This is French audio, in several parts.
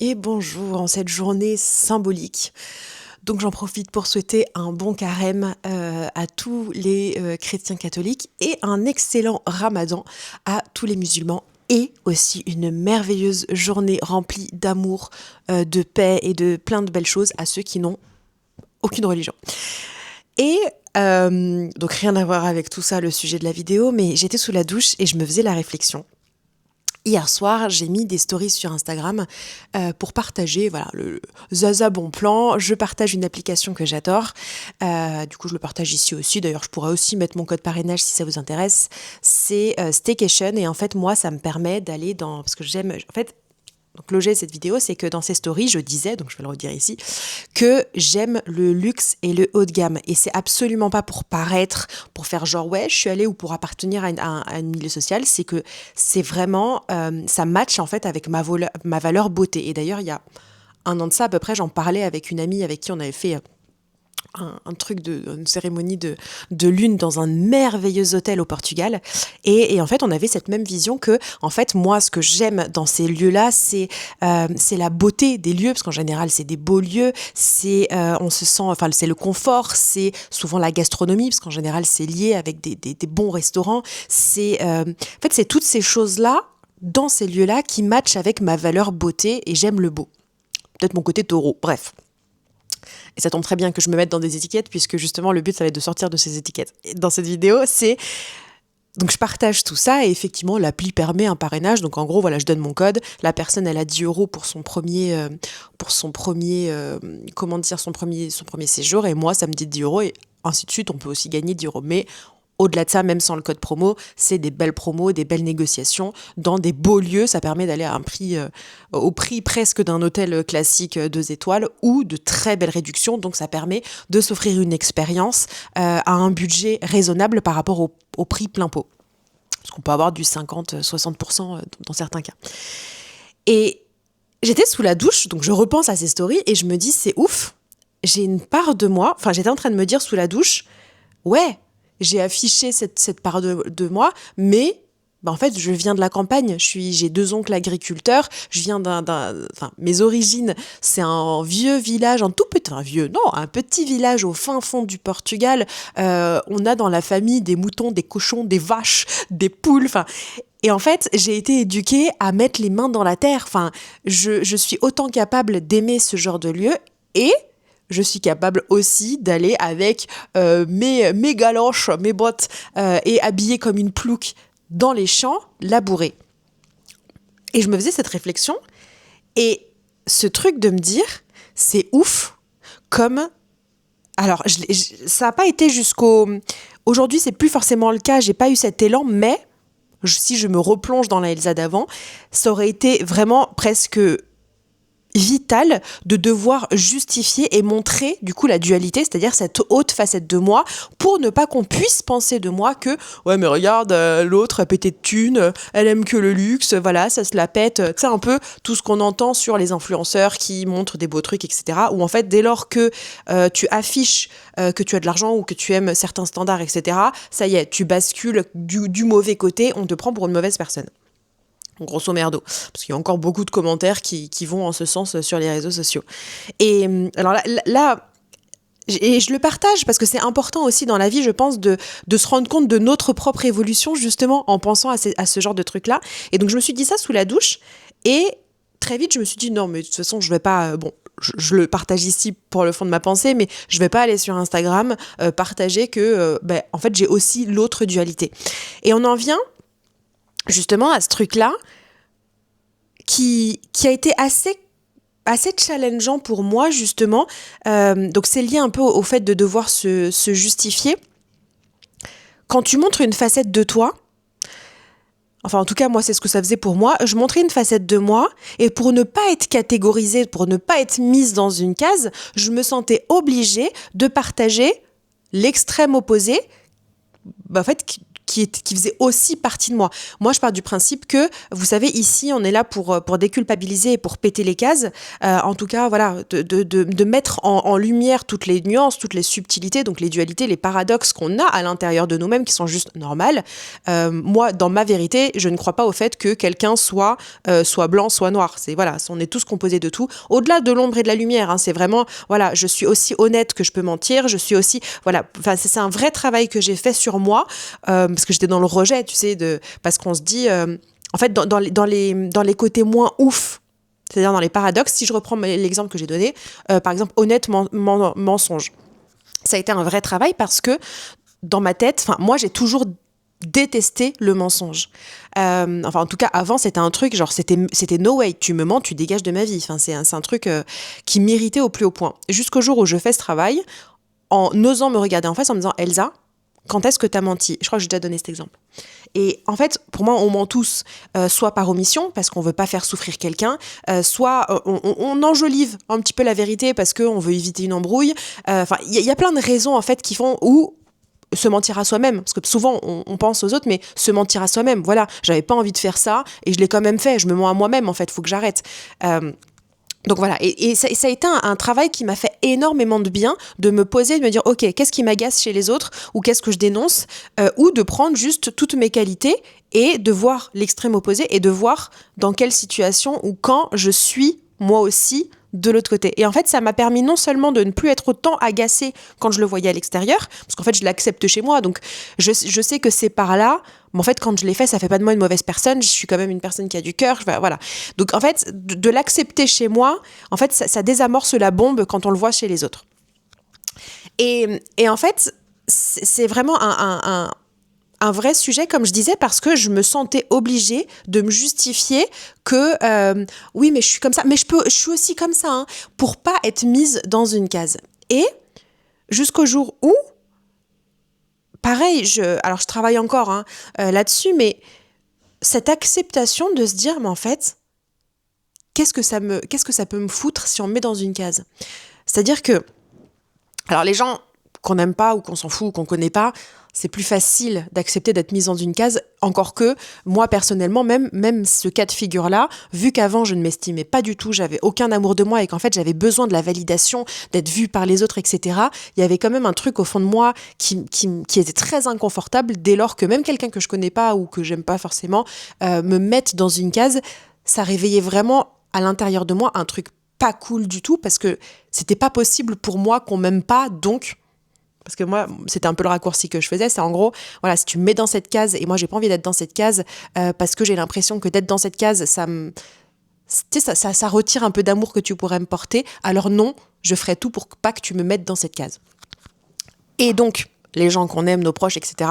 Et bonjour en cette journée symbolique. Donc j'en profite pour souhaiter un bon carême à tous les chrétiens catholiques et un excellent ramadan à tous les musulmans et aussi une merveilleuse journée remplie d'amour, de paix et de plein de belles choses à ceux qui n'ont aucune religion. Et donc rien à voir avec tout ça, le sujet de la vidéo, mais j'étais sous la douche et je me faisais la réflexion. Hier soir, j'ai mis des stories sur Instagram pour partager voilà, le Zaza bon plan. Je partage une application que j'adore. Du coup, je le partage ici aussi. D'ailleurs, je pourrais aussi mettre mon code parrainage si ça vous intéresse. C'est Staycation. Et en fait, moi, ça me permet d'aller dans... Parce que j'aime... En fait, donc l'objet de cette vidéo, c'est que dans ces stories, je disais, donc je vais le redire ici, que j'aime le luxe et le haut de gamme. Et c'est absolument pas pour paraître, pour faire genre ouais, je suis allée ou pour appartenir à une milieu social. C'est que c'est vraiment, ça match en fait avec ma valeur beauté. Et d'ailleurs, il y a un an de ça à peu près, j'en parlais avec une amie avec qui on avait fait une cérémonie de lune dans un merveilleux hôtel au Portugal. Et en fait, on avait cette même vision que, en fait, moi, ce que j'aime dans ces lieux-là, c'est la beauté des lieux, parce qu'en général, c'est des beaux lieux, on se sent, enfin, c'est le confort, c'est souvent la gastronomie, parce qu'en général, c'est lié avec des bons restaurants. En fait, c'est toutes ces choses-là, dans ces lieux-là, qui matchent avec ma valeur beauté, et j'aime le beau. Peut-être mon côté taureau, bref. Et ça tombe très bien que je me mette dans des étiquettes, puisque justement, le but, ça va être de sortir de ces étiquettes. Et dans cette vidéo, c'est... Donc, je partage tout ça, et effectivement, l'appli permet un parrainage. Donc, en gros, voilà, je donne mon code. La personne, elle a 10 € comment dire, son premier séjour. Et moi, ça me dit 10 €, et ainsi de suite. On peut aussi gagner 10 €. Mais au-delà de ça, même sans le code promo, c'est des belles promos, des belles négociations dans des beaux lieux. Ça permet d'aller à un prix, au prix presque d'un hôtel classique 2 étoiles ou de très belles réductions. Donc, ça permet de s'offrir une expérience à un budget raisonnable par rapport au prix plein pot. Parce qu'on peut avoir du 50-60% dans certains cas. Et j'étais sous la douche, donc je repense à ces stories et je me dis, c'est ouf. J'ai une part de moi, enfin, j'étais en train de me dire sous la douche, ouais, j'ai affiché cette part de moi, mais en fait, je viens de la campagne. J'ai 2 oncles agriculteurs. Je viens enfin, mes origines, c'est un vieux village, un petit village au fin fond du Portugal. On a dans la famille des moutons, des cochons, des vaches, des poules. Enfin, et en fait, j'ai été éduquée à mettre les mains dans la terre. Enfin, je suis autant capable d'aimer ce genre de lieu et je suis capable aussi d'aller avec mes galoches, mes bottes et habillée comme une plouque dans les champs, labourer. Et je me faisais cette réflexion et ce truc de me dire, c'est ouf comme... Alors, ça n'a pas été jusqu'au... Aujourd'hui, c'est plus forcément le cas, j'ai pas eu cet élan, mais si je me replonge dans la Elsa d'avant, ça aurait été vraiment presque vital de devoir justifier et montrer du coup la dualité, c'est-à-dire cette haute facette de moi, pour ne pas qu'on puisse penser de moi que ouais mais regarde l'autre a pété de thunes, elle aime que le luxe, voilà ça se la pète, tu sais un peu tout ce qu'on entend sur les influenceurs qui montrent des beaux trucs etc. Où en fait dès lors que tu affiches que tu as de l'argent ou que tu aimes certains standards etc. Ça y est tu bascules du mauvais côté, on te prend pour une mauvaise personne. Grosso merdo, parce qu'il y a encore beaucoup de commentaires qui vont en ce sens sur les réseaux sociaux. Et alors là et je le partage parce que c'est important aussi dans la vie, je pense, de se rendre compte de notre propre évolution, justement, en pensant à ce genre de trucs-là. Et donc, je me suis dit ça sous la douche, et très vite, je me suis dit, non, mais de toute façon, je vais pas... je le partage ici pour le fond de ma pensée, mais je vais pas aller sur Instagram partager que, en fait, j'ai aussi l'autre dualité. Et on en vient justement à ce truc-là qui a été assez challengeant pour moi justement. Donc c'est lié un peu au fait de devoir se justifier. Quand tu montres une facette de toi, enfin en tout cas moi c'est ce que ça faisait pour moi, je montrais une facette de moi et pour ne pas être catégorisée, pour ne pas être mise dans une case, je me sentais obligée de partager l'extrême opposé, en fait qui faisait aussi partie de moi. Moi, je pars du principe que, vous savez, ici, on est là pour déculpabiliser et pour péter les cases. En tout cas, voilà, de mettre en lumière toutes les nuances, toutes les subtilités, donc les dualités, les paradoxes qu'on a à l'intérieur de nous-mêmes qui sont juste normales. Moi, dans ma vérité, je ne crois pas au fait que quelqu'un soit blanc, soit noir. Voilà, on est tous composés de tout. Au-delà de l'ombre et de la lumière, hein, c'est vraiment, voilà, je suis aussi honnête que je peux mentir. Je suis aussi, voilà, enfin, c'est un vrai travail que j'ai fait sur moi, parce que j'étais dans le rejet, tu sais, parce qu'on se dit, en fait, dans les côtés moins ouf, c'est-à-dire dans les paradoxes, si je reprends l'exemple que j'ai donné, par exemple, honnête, mensonge. Ça a été un vrai travail parce que dans ma tête, moi j'ai toujours détesté le mensonge. En tout cas, avant, c'était un truc, genre, c'était no way, tu me mens, tu dégages de ma vie. Enfin, c'est un truc qui m'irritait au plus haut point. Jusqu'au jour où je fais ce travail, en osant me regarder en face, en me disant, Elsa, quand est-ce que t'as menti ? Je crois que j'ai déjà donné cet exemple. Et en fait, pour moi, on ment tous, soit par omission, parce qu'on veut pas faire souffrir quelqu'un, soit on enjolive un petit peu la vérité parce qu'on veut éviter une embrouille. Enfin, il y a plein de raisons, en fait, qui font où se mentir à soi-même, parce que souvent on pense aux autres, mais se mentir à soi-même, voilà, j'avais pas envie de faire ça, et je l'ai quand même fait, je me mens à moi-même, en fait, faut que j'arrête. Donc voilà, et ça a été un travail qui m'a fait énormément de bien, de me poser, de me dire, ok, qu'est-ce qui m'agace chez les autres, ou qu'est-ce que je dénonce, ou de prendre juste toutes mes qualités, et de voir l'extrême opposé, et de voir dans quelle situation, ou quand je suis, moi aussi, de l'autre côté. Et en fait, ça m'a permis non seulement de ne plus être autant agacée quand je le voyais à l'extérieur, parce qu'en fait, je l'accepte chez moi, donc je sais que c'est par là, mais en fait, quand je l'ai fait, ça fait pas de moi une mauvaise personne, je suis quand même une personne qui a du cœur, voilà. Donc en fait, de l'accepter chez moi, en fait, ça désamorce la bombe quand on le voit chez les autres. Et en fait, c'est vraiment un vrai sujet, comme je disais, parce que je me sentais obligée de me justifier que oui, mais je suis comme ça, mais je suis aussi comme ça, hein, pour pas être mise dans une case. Et jusqu'au jour où, pareil, alors je travaille encore là-dessus, mais cette acceptation de se dire, mais en fait, qu'est-ce que ça peut me foutre si on me met dans une case ? C'est-à-dire que, alors les gens qu'on n'aime pas ou qu'on s'en fout ou qu'on connaît pas, c'est plus facile d'accepter d'être mise dans une case, encore que moi personnellement, même ce cas de figure-là, vu qu'avant je ne m'estimais pas du tout, j'avais aucun amour de moi et qu'en fait j'avais besoin de la validation, d'être vue par les autres, etc., il y avait quand même un truc au fond de moi qui était très inconfortable dès lors que même quelqu'un que je connais pas ou que j'aime pas forcément me mette dans une case, ça réveillait vraiment à l'intérieur de moi un truc pas cool du tout parce que c'était pas possible pour moi qu'on m'aime pas, donc... Parce que moi, c'était un peu le raccourci que je faisais, c'est en gros, voilà, si tu me mets dans cette case, et moi j'ai pas envie d'être dans cette case, parce que j'ai l'impression que d'être dans cette case, ça retire un peu d'amour que tu pourrais me porter, alors non, je ferai tout pour pas que tu me mettes dans cette case. Et donc, les gens qu'on aime, nos proches, etc.,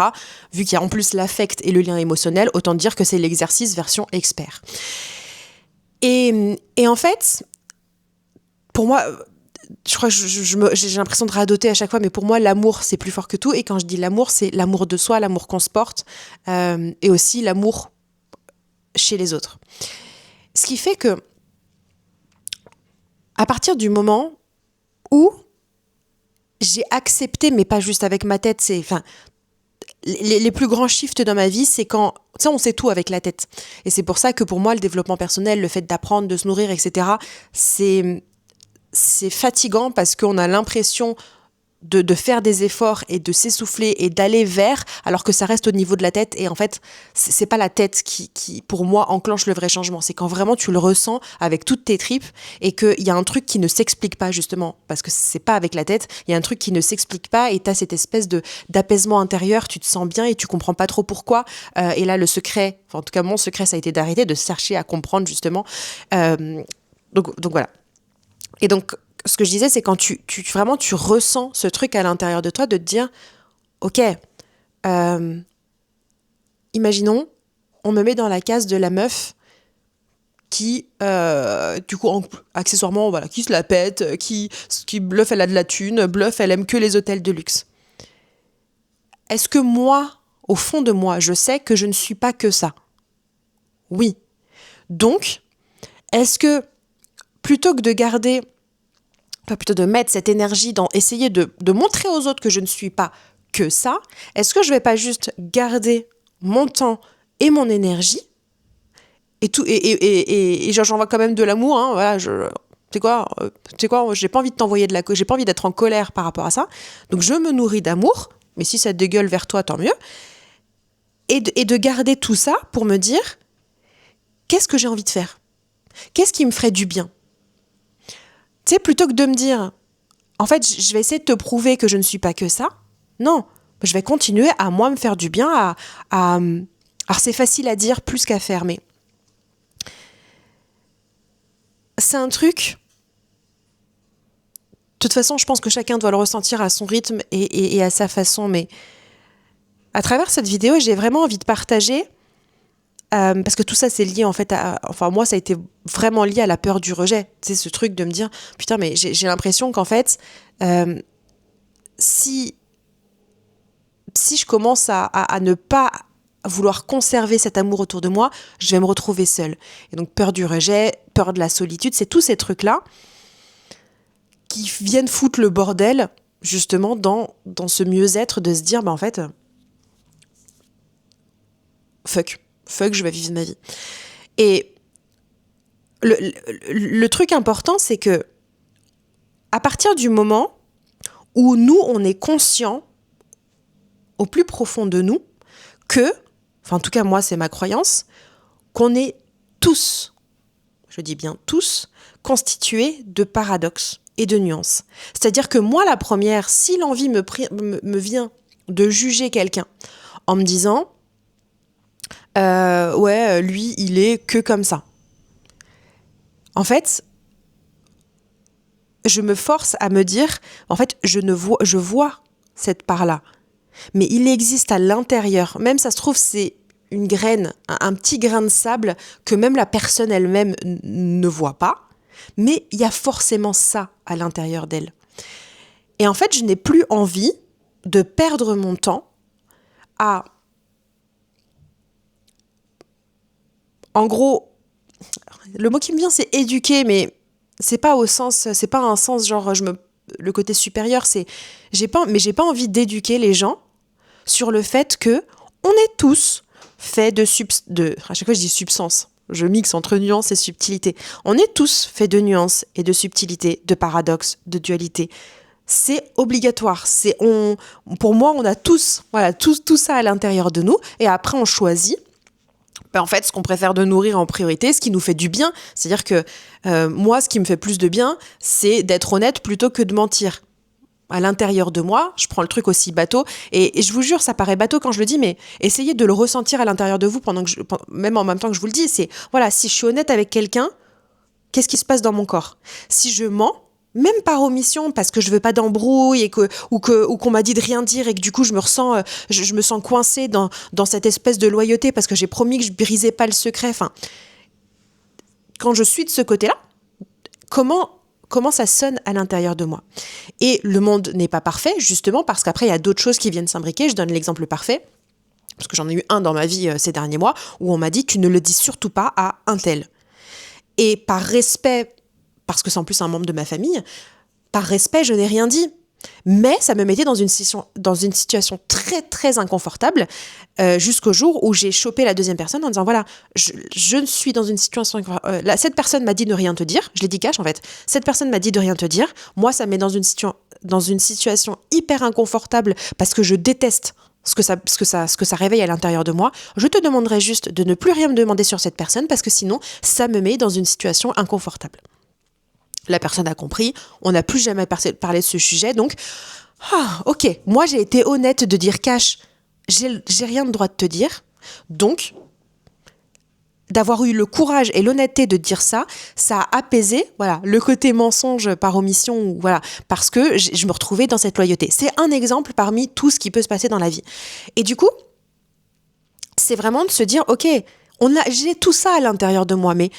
vu qu'il y a en plus l'affect et le lien émotionnel, autant dire que c'est l'exercice version expert. Et en fait, pour moi... Je crois que j'ai l'impression de radoter à chaque fois, mais pour moi, l'amour, c'est plus fort que tout. Et quand je dis l'amour, c'est l'amour de soi, l'amour qu'on se porte, et aussi l'amour chez les autres. Ce qui fait que, à partir du moment où j'ai accepté, mais pas juste avec ma tête, les plus grands shifts dans ma vie, c'est quand, tu sais, on sait tout avec la tête. Et c'est pour ça que pour moi, le développement personnel, le fait d'apprendre, de se nourrir, etc., c'est fatigant parce qu'on a l'impression de faire des efforts et de s'essouffler et d'aller vers, alors que ça reste au niveau de la tête. Et en fait, c'est pas la tête qui, pour moi, enclenche le vrai changement. C'est quand vraiment tu le ressens avec toutes tes tripes et qu'il y a un truc qui ne s'explique pas, justement, parce que c'est pas avec la tête. Il y a un truc qui ne s'explique pas et t'as cette espèce d'apaisement intérieur. Tu te sens bien et tu comprends pas trop pourquoi. Et là, le secret, en tout cas, mon secret, ça a été d'arrêter de chercher à comprendre, justement. Donc voilà. Et donc, ce que je disais, c'est quand tu vraiment tu ressens ce truc à l'intérieur de toi de te dire, ok, imaginons, on me met dans la case de la meuf qui, du coup, accessoirement, voilà, qui se la pète, qui bluff, elle a de la thune, bluff, elle aime que les hôtels de luxe. Est-ce que moi, au fond de moi, je sais que je ne suis pas que ça ? Oui. Donc, est-ce que plutôt que de garder... plutôt de mettre cette énergie dans essayer de montrer aux autres que je ne suis pas que ça, est-ce que je vais pas juste garder mon temps et mon énergie, et tout, et genre, j'envoie quand même de l'amour, hein, voilà, tu sais quoi, j'ai pas envie de t'envoyer j'ai pas envie d'être en colère par rapport à ça, donc je me nourris d'amour, mais si ça dégueule vers toi, tant mieux, et de garder tout ça pour me dire, qu'est-ce que j'ai envie de faire ? Qu'est-ce qui me ferait du bien ? Tu sais, plutôt que de me dire, en fait, je vais essayer de te prouver que je ne suis pas que ça, non, je vais continuer à moi me faire du bien, alors c'est facile à dire plus qu'à faire, mais c'est un truc, de toute façon, je pense que chacun doit le ressentir à son rythme et à sa façon, mais à travers cette vidéo, j'ai vraiment envie de partager, parce que tout ça, c'est lié en fait enfin moi, ça a été vraiment lié à la peur du rejet. C'est ce truc de me dire, putain, mais j'ai l'impression qu'en fait, si je commence à ne pas vouloir conserver cet amour autour de moi, je vais me retrouver seule. Et donc peur du rejet, peur de la solitude, c'est tous ces trucs-là qui viennent foutre le bordel, justement, dans ce mieux-être de se dire, en fait, fuck, je vais vivre ma vie. Et le truc important, c'est que à partir du moment où nous, on est conscient, au plus profond de nous, que, enfin en tout cas moi c'est ma croyance, qu'on est tous, je dis bien tous, constitués de paradoxes et de nuances. C'est-à-dire que moi la première, si l'envie me vient de juger quelqu'un en me disant ouais lui il est que comme ça. En fait, je me force à me dire, en fait je vois cette part-là. Mais il existe à l'intérieur, même ça se trouve c'est une graine, un petit grain de sable que même la personne elle-même ne voit pas, mais il y a forcément ça à l'intérieur d'elle. Et en fait, je n'ai plus envie de perdre mon temps à, en gros, le mot qui me vient c'est éduquer, mais c'est pas un sens genre le côté supérieur, j'ai pas envie d'éduquer les gens sur le fait que on est tous faits à chaque fois je dis substance, je mixe entre nuances et subtilité. On est tous faits de nuances et de subtilités, de paradoxes, de dualité. C'est obligatoire. Pour moi, on a tous, voilà, tout ça à l'intérieur de nous, et après on choisit. En fait, ce qu'on préfère de nourrir en priorité, ce qui nous fait du bien. C'est-à-dire que moi, ce qui me fait plus de bien, c'est d'être honnête plutôt que de mentir. À l'intérieur de moi, je prends le truc aussi bateau, et je vous jure, ça paraît bateau quand je le dis, mais essayez de le ressentir à l'intérieur de vous même en même temps que je vous le dis, c'est, voilà, si je suis honnête avec quelqu'un, qu'est-ce qui se passe dans mon corps ? Si je mens, même par omission, parce que je veux pas d'embrouille, ou qu'on m'a dit de rien dire, et que du coup je me sens coincée dans cette espèce de loyauté, parce que j'ai promis que je brisais pas le secret, enfin, quand je suis de ce côté-là, comment ça sonne à l'intérieur de moi. Et le monde n'est pas parfait, justement, parce qu'après, il y a d'autres choses qui viennent s'imbriquer. Je donne l'exemple parfait, parce que j'en ai eu un dans ma vie ces derniers mois, où on m'a dit « tu ne le dis surtout pas à un tel ». Et par respect, parce que c'est en plus un membre de ma famille, par respect, je n'ai rien dit. Mais ça me mettait dans une situation très, très inconfortable jusqu'au jour où j'ai chopé la deuxième personne en disant, voilà, je suis dans une situation inconfortable. Cette personne m'a dit de rien te dire, je l'ai dit cash en fait, cette personne m'a dit de rien te dire, moi ça me met dans une situation hyper inconfortable parce que je déteste ce que ça réveille à l'intérieur de moi. Je te demanderai juste de ne plus rien me demander sur cette personne parce que sinon ça me met dans une situation inconfortable. La personne a compris, on n'a plus jamais parlé de ce sujet, donc, ok, moi j'ai été honnête de dire cash, j'ai rien de droit de te dire, donc, d'avoir eu le courage et l'honnêteté de dire ça a apaisé, voilà, le côté mensonge par omission, voilà, parce que je me retrouvais dans cette loyauté. C'est un exemple parmi tout ce qui peut se passer dans la vie. Et du coup, c'est vraiment de se dire, ok, j'ai tout ça à l'intérieur de moi, mais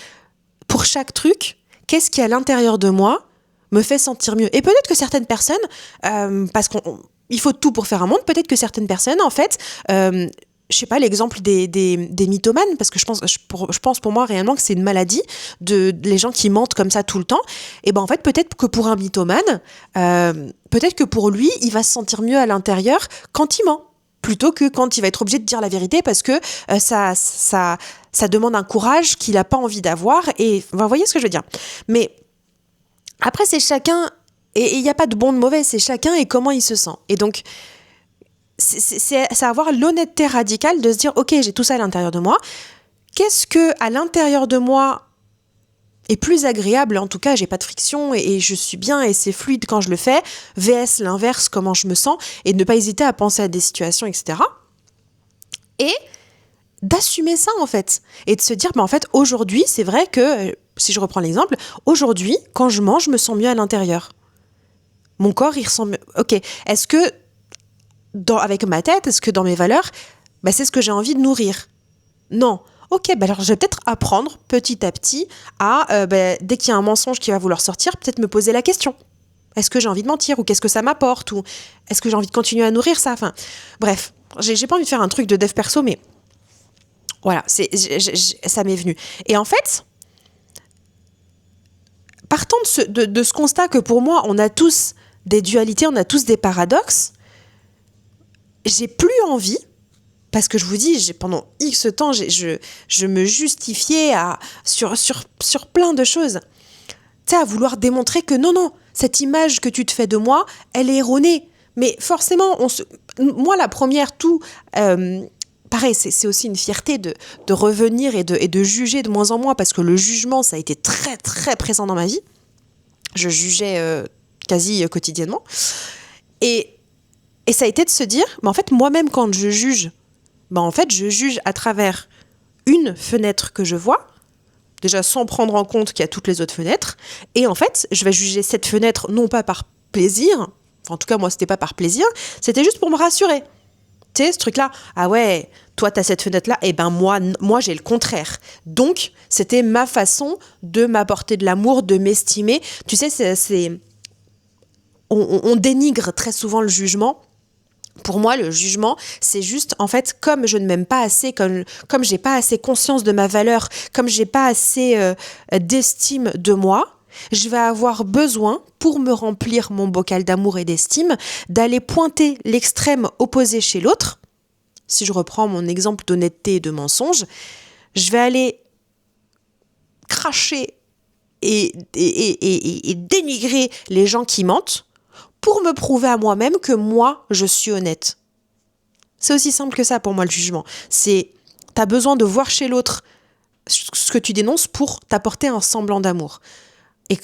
pour chaque truc, qu'est-ce qui, à l'intérieur de moi, me fait sentir mieux ? Et peut-être que certaines personnes, parce qu'il faut tout pour faire un monde, peut-être que certaines personnes, en fait, je sais pas, l'exemple des mythomanes, parce que je pense pour moi réellement que c'est une maladie, les gens qui mentent comme ça tout le temps, et ben en fait, peut-être que pour un mythomane, peut-être que pour lui, il va se sentir mieux à l'intérieur quand il ment. plutôt que quand il va être obligé de dire la vérité parce que ça demande un courage qu'il n'a pas envie d'avoir. Et vous voyez ce que je veux dire. Mais après, c'est chacun, et il n'y a pas de bon de mauvais, c'est chacun et comment il se sent. Et donc, c'est avoir l'honnêteté radicale de se dire, ok, j'ai tout ça à l'intérieur de moi. Qu'est-ce que à l'intérieur de moi est plus agréable, en tout cas j'ai pas de friction et je suis bien et c'est fluide quand je le fais, vs l'inverse, comment je me sens, et ne pas hésiter à penser à des situations, etc. Et d'assumer ça en fait, et de se dire, en fait aujourd'hui c'est vrai que, si je reprends l'exemple, aujourd'hui quand je mange je me sens mieux à l'intérieur. Mon corps il ressent mieux. Ok, est-ce que avec ma tête, est-ce que dans mes valeurs, c'est ce que j'ai envie de nourrir? Non. Ok, alors je vais peut-être apprendre petit à petit à, dès qu'il y a un mensonge qui va vouloir sortir, peut-être me poser la question. Est-ce que j'ai envie de mentir? Ou qu'est-ce que ça m'apporte? Ou est-ce que j'ai envie de continuer à nourrir ça? Enfin, bref, j'ai pas envie de faire un truc de dev perso, mais voilà, ça m'est venu. Et en fait, partant de ce constat que pour moi, on a tous des dualités, on a tous des paradoxes, j'ai plus envie. Parce que je vous dis, pendant X temps, je me justifiais sur plein de choses. Tu sais, à vouloir démontrer que non, cette image que tu te fais de moi, elle est erronée. Mais forcément, moi la première, pareil, c'est aussi une fierté de revenir et de juger de moins en moins, parce que le jugement, ça a été très très présent dans ma vie. Je jugeais quasi quotidiennement. Et ça a été de se dire, en fait, moi-même quand je juge, en fait, je juge à travers une fenêtre que je vois, déjà sans prendre en compte qu'il y a toutes les autres fenêtres, et en fait, je vais juger cette fenêtre non pas par plaisir, en tout cas moi c'était pas par plaisir, c'était juste pour me rassurer. Tu sais, ce truc-là, ah ouais, toi t'as cette fenêtre-là, et moi j'ai le contraire. Donc, c'était ma façon de m'apporter de l'amour, de m'estimer. Tu sais, on dénigre très souvent le jugement. Pour moi, le jugement, c'est juste, en fait, comme je ne m'aime pas assez, comme j'ai pas assez conscience de ma valeur, comme j'ai pas assez d'estime de moi, je vais avoir besoin, pour me remplir mon bocal d'amour et d'estime, d'aller pointer l'extrême opposé chez l'autre. Si je reprends mon exemple d'honnêteté et de mensonge, je vais aller cracher et dénigrer les gens qui mentent, pour me prouver à moi-même que moi, je suis honnête. C'est aussi simple que ça pour moi le jugement. T'as besoin de voir chez l'autre ce que tu dénonces pour t'apporter un semblant d'amour.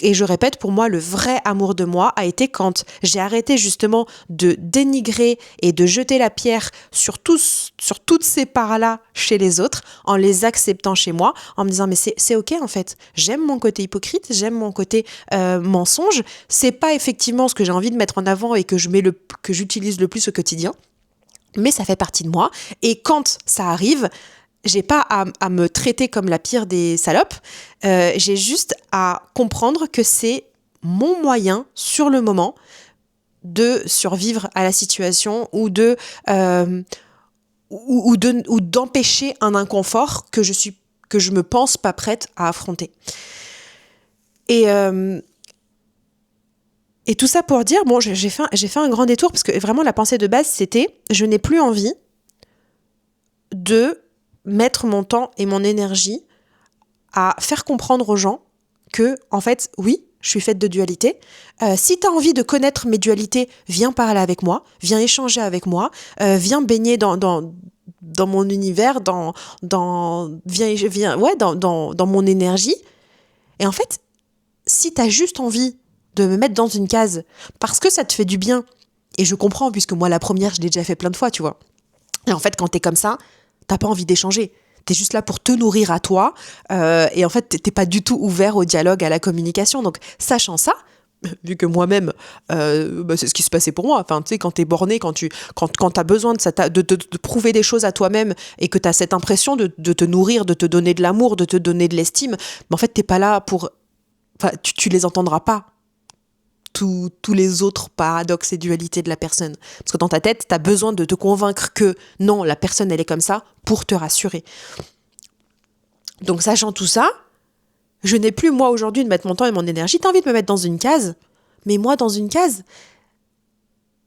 Et je répète, pour moi, le vrai amour de moi a été quand j'ai arrêté justement de dénigrer et de jeter la pierre sur toutes ces parts-là chez les autres, en les acceptant chez moi, en me disant mais c'est ok en fait, j'aime mon côté hypocrite, j'aime mon côté mensonge, c'est pas effectivement ce que j'ai envie de mettre en avant et que j'utilise le plus au quotidien, mais ça fait partie de moi, et quand ça arrive, j'ai pas à me traiter comme la pire des salopes, j'ai juste à comprendre que c'est mon moyen sur le moment de survivre à la situation ou d'empêcher un inconfort que je me pense pas prête à affronter. Et tout ça pour dire, j'ai fait un grand détour parce que vraiment la pensée de base c'était, je n'ai plus envie de mettre mon temps et mon énergie à faire comprendre aux gens que, en fait, oui, je suis faite de dualité. Si tu as envie de connaître mes dualités, viens parler avec moi, viens échanger avec moi, viens baigner dans mon univers, dans mon énergie. Et en fait, si tu as juste envie de me mettre dans une case parce que ça te fait du bien, et je comprends puisque moi la première, je l'ai déjà fait plein de fois, tu vois. Et en fait, quand t'es comme ça, t'as pas envie d'échanger. T'es juste là pour te nourrir à toi, et en fait t'es pas du tout ouvert au dialogue, à la communication. Donc sachant ça, vu que moi-même c'est ce qui se passait pour moi, enfin tu sais, quand t'es borné, quand t'as besoin de prouver des choses à toi-même et que t'as cette impression de te nourrir, de te donner de l'amour, de te donner de l'estime, mais en fait t'es pas là pour, enfin tu les entendras pas, tous les autres paradoxes et dualités de la personne. Parce que dans ta tête, tu as besoin de te convaincre que non, la personne, elle est comme ça, pour te rassurer. Donc, sachant tout ça, je n'ai plus, moi, aujourd'hui, de mettre mon temps et mon énergie. Tu as envie de me mettre dans une case, mais moi, dans une case,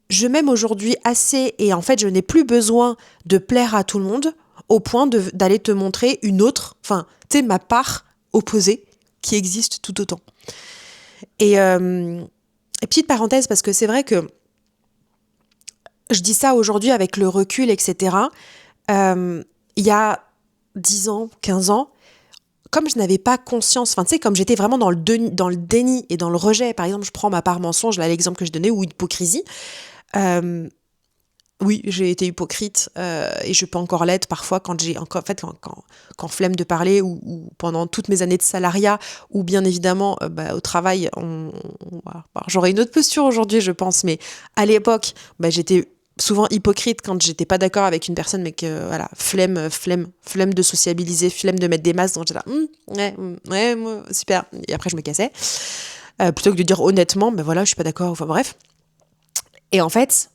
je m'aime aujourd'hui assez et en fait, je n'ai plus besoin de plaire à tout le monde au point d'aller te montrer une autre, enfin, tu sais, ma part opposée qui existe tout autant. Et petite parenthèse, parce que c'est vrai que je dis ça aujourd'hui avec le recul, etc. Il y a 10 ans, 15 ans, comme je n'avais pas conscience, enfin tu sais, comme j'étais vraiment dans le déni et dans le rejet, par exemple, je prends ma part mensonge, là l'exemple que je donnais, ou hypocrisie, euh, oui, j'ai été hypocrite et je peux encore l'être parfois quand j'ai encore, en fait, quand flemme de parler ou pendant toutes mes années de salariat ou bien évidemment au travail, voilà. Alors, j'aurais une autre posture aujourd'hui, je pense, mais à l'époque, j'étais souvent hypocrite quand j'étais pas d'accord avec une personne, mais que voilà, flemme de sociabiliser, flemme de mettre des masques, donc j'étais là, ouais, moi, super, et après je me cassais, plutôt que de dire honnêtement, voilà, je suis pas d'accord, enfin bref. Et en fait,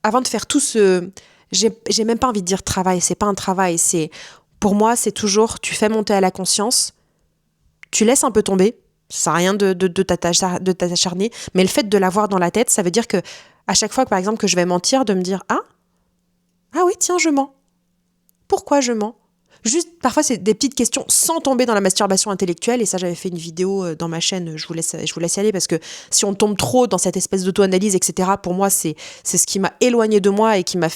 avant de faire tout j'ai même pas envie de dire travail, c'est pas un travail, pour moi, c'est toujours, tu fais monter à la conscience, tu laisses un peu tomber, ça sert à rien de t'acharner, mais le fait de l'avoir dans la tête, ça veut dire que à chaque fois, par exemple, que je vais mentir, de me dire, ah oui, tiens, je mens. Pourquoi je mens ? Juste, parfois, c'est des petites questions sans tomber dans la masturbation intellectuelle. Et ça, j'avais fait une vidéo dans ma chaîne. Je vous laisse y aller parce que si on tombe trop dans cette espèce d'auto-analyse, etc., pour moi, c'est ce qui m'a éloigné de moi et qui m'a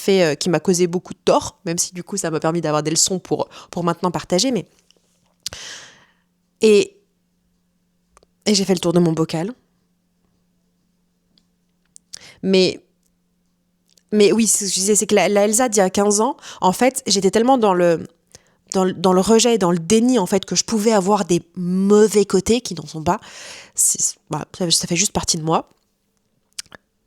causé beaucoup de tort, même si du coup, ça m'a permis d'avoir des leçons pour maintenant partager. Et j'ai fait le tour de mon bocal. Mais oui, ce que je disais, c'est que la Elsa d'il y a 15 ans, en fait, j'étais tellement dans le rejet et dans le déni, en fait, que je pouvais avoir des mauvais côtés qui n'en sont pas. Ça fait juste partie de moi.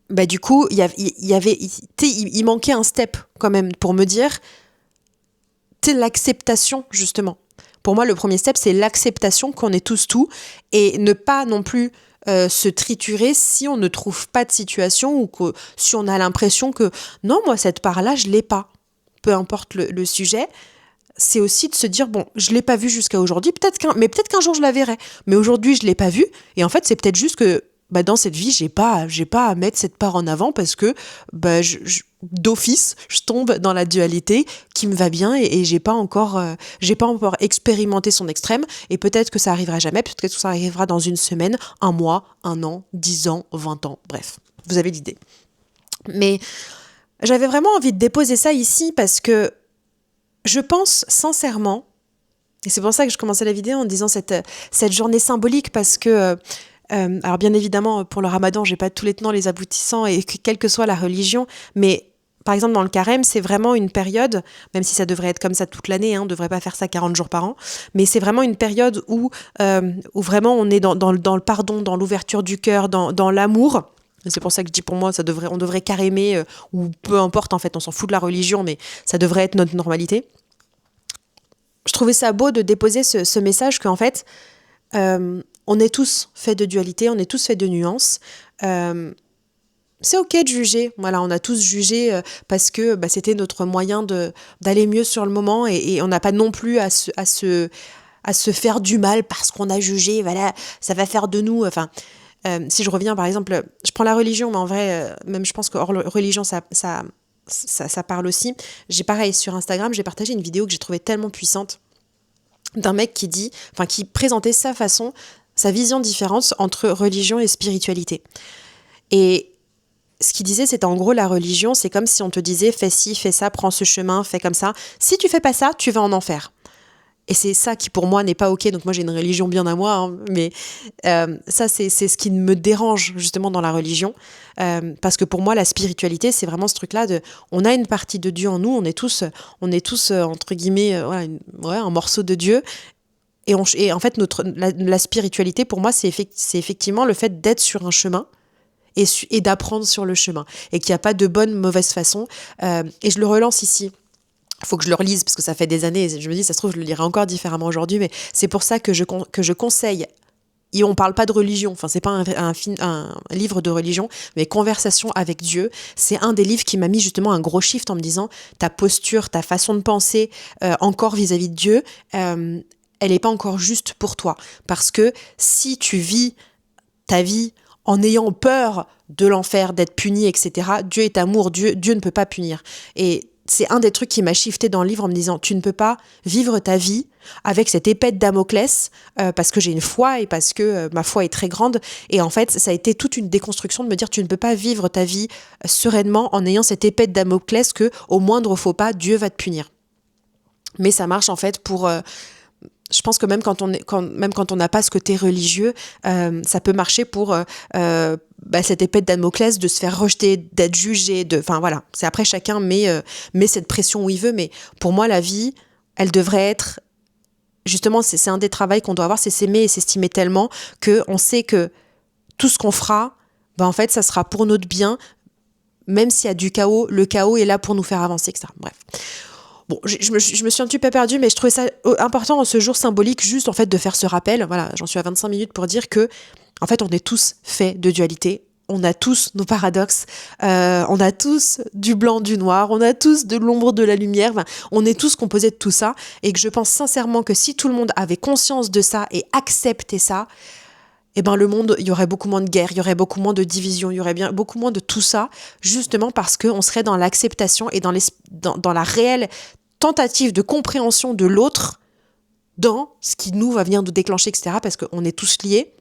Du coup, il manquait un step quand même pour me dire, l'acceptation, justement. Pour moi, le premier step, c'est l'acceptation qu'on est tous tout et ne pas non plus se triturer si on ne trouve pas de situation ou que si on a l'impression que non, moi, cette part-là, je l'ai pas. Peu importe le sujet, c'est aussi de se dire, bon, je l'ai pas vue jusqu'à aujourd'hui, peut-être qu'un jour je la verrai. Mais aujourd'hui, je l'ai pas vue. Et en fait, c'est peut-être juste que dans cette vie, j'ai pas à mettre cette part en avant parce que d'office, je tombe dans la dualité qui me va bien et j'ai pas encore expérimenté son extrême. Et peut-être que ça arrivera jamais, peut-être que ça arrivera dans une semaine, un mois, un an, 10 ans, 20 ans, bref. Vous avez l'idée. Mais j'avais vraiment envie de déposer ça ici parce que je pense sincèrement, et c'est pour ça que je commençais la vidéo en disant cette journée symbolique parce que, alors bien évidemment, pour le ramadan, j'ai pas tous les tenants, les aboutissants, et quelle que soit la religion, mais par exemple dans le carême, c'est vraiment une période, même si ça devrait être comme ça toute l'année, on ne devrait pas faire ça 40 jours par an, mais c'est vraiment une période où vraiment on est dans le pardon, dans l'ouverture du cœur, dans l'amour. C'est pour ça que je dis pour moi, on devrait carémer, ou peu importe en fait, on s'en fout de la religion, mais ça devrait être notre normalité. Je trouvais ça beau de déposer ce message qu'en fait, on est tous faits de dualité, on est tous faits de nuances. C'est ok de juger, voilà, on a tous jugé parce que c'était notre moyen d'aller mieux sur le moment et on n'a pas non plus à se faire du mal parce qu'on a jugé, voilà, ça va faire de nous, enfin... si je reviens par exemple, je prends la religion, mais en vrai, même je pense que hors religion, ça parle aussi. J'ai pareil, sur Instagram, j'ai partagé une vidéo que j'ai trouvée tellement puissante d'un mec qui présentait sa vision différente entre religion et spiritualité. Et ce qu'il disait, c'était en gros la religion, c'est comme si on te disait fais ci, fais ça, prends ce chemin, fais comme ça. Si tu fais pas ça, tu vas en enfer. Et c'est ça qui, pour moi, n'est pas OK. Donc moi, j'ai une religion bien à moi, mais ça, c'est ce qui me dérange, justement, dans la religion. Parce que pour moi, la spiritualité, c'est vraiment ce truc-là on a une partie de Dieu en nous, on est tous entre guillemets, un morceau de Dieu. Et en fait, la spiritualité, pour moi, c'est effectivement le fait d'être sur un chemin et d'apprendre sur le chemin. Et qu'il n'y a pas de bonne, mauvaise façon. Et je le relance ici. Il faut que je le relise parce que ça fait des années et je me dis, ça se trouve, je le lirai encore différemment aujourd'hui, mais c'est pour ça que je conseille, et on parle pas de religion, enfin c'est pas un livre de religion, mais Conversation avec Dieu, c'est un des livres qui m'a mis justement un gros shift en me disant, ta posture, ta façon de penser encore vis-à-vis de Dieu, elle est pas encore juste pour toi, parce que si tu vis ta vie en ayant peur de l'enfer, d'être puni, etc. Dieu est amour, Dieu ne peut pas punir. Et c'est un des trucs qui m'a shifté dans le livre en me disant, tu ne peux pas vivre ta vie avec cette épée de Damoclès, parce que j'ai une foi et parce que ma foi est très grande. Et en fait, ça a été toute une déconstruction de me dire, tu ne peux pas vivre ta vie sereinement en ayant cette épée de Damoclès que, au moindre faux pas, Dieu va te punir. Mais ça marche en fait pour... je pense que même quand on n'a pas ce côté religieux, ça peut marcher pour cette épée de Damoclès de se faire rejeter, d'être jugé, enfin voilà. C'est après chacun met cette pression où il veut, mais pour moi la vie, elle devrait être justement, c'est un des travaux qu'on doit avoir, c'est s'aimer et s'estimer tellement que on sait que tout ce qu'on fera, en fait, ça sera pour notre bien, même s'il y a du chaos, le chaos est là pour nous faire avancer, etc. Bref. Bon, je me suis un petit peu perdue, mais je trouvais ça important en ce jour symbolique, juste en fait de faire ce rappel. Voilà, j'en suis à 25 minutes pour dire que, en fait, on est tous faits de dualité. On a tous nos paradoxes, on a tous du blanc, du noir, on a tous de l'ombre, de la lumière, on est tous composés de tout ça, et que je pense sincèrement que si tout le monde avait conscience de ça et acceptait ça, le monde, il y aurait beaucoup moins de guerres, il y aurait beaucoup moins de divisions, il y aurait beaucoup moins de tout ça, justement parce qu'on serait dans l'acceptation et dans la réelle tentative de compréhension de l'autre dans ce qui nous va venir nous déclencher, etc. Parce qu'on est tous liés,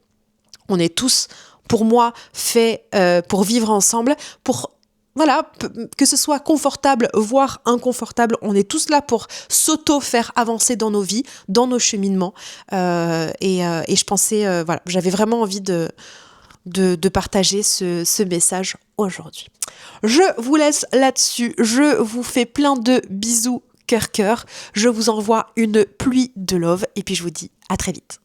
on est tous, pour moi, faits pour vivre ensemble, pour, voilà, que ce soit confortable, voire inconfortable, on est tous là pour s'auto-faire avancer dans nos vies, dans nos cheminements. Et je pensais, j'avais vraiment envie de partager ce message aujourd'hui. Je vous laisse là-dessus, je vous fais plein de bisous cœur, je vous envoie une pluie de love et puis je vous dis à très vite.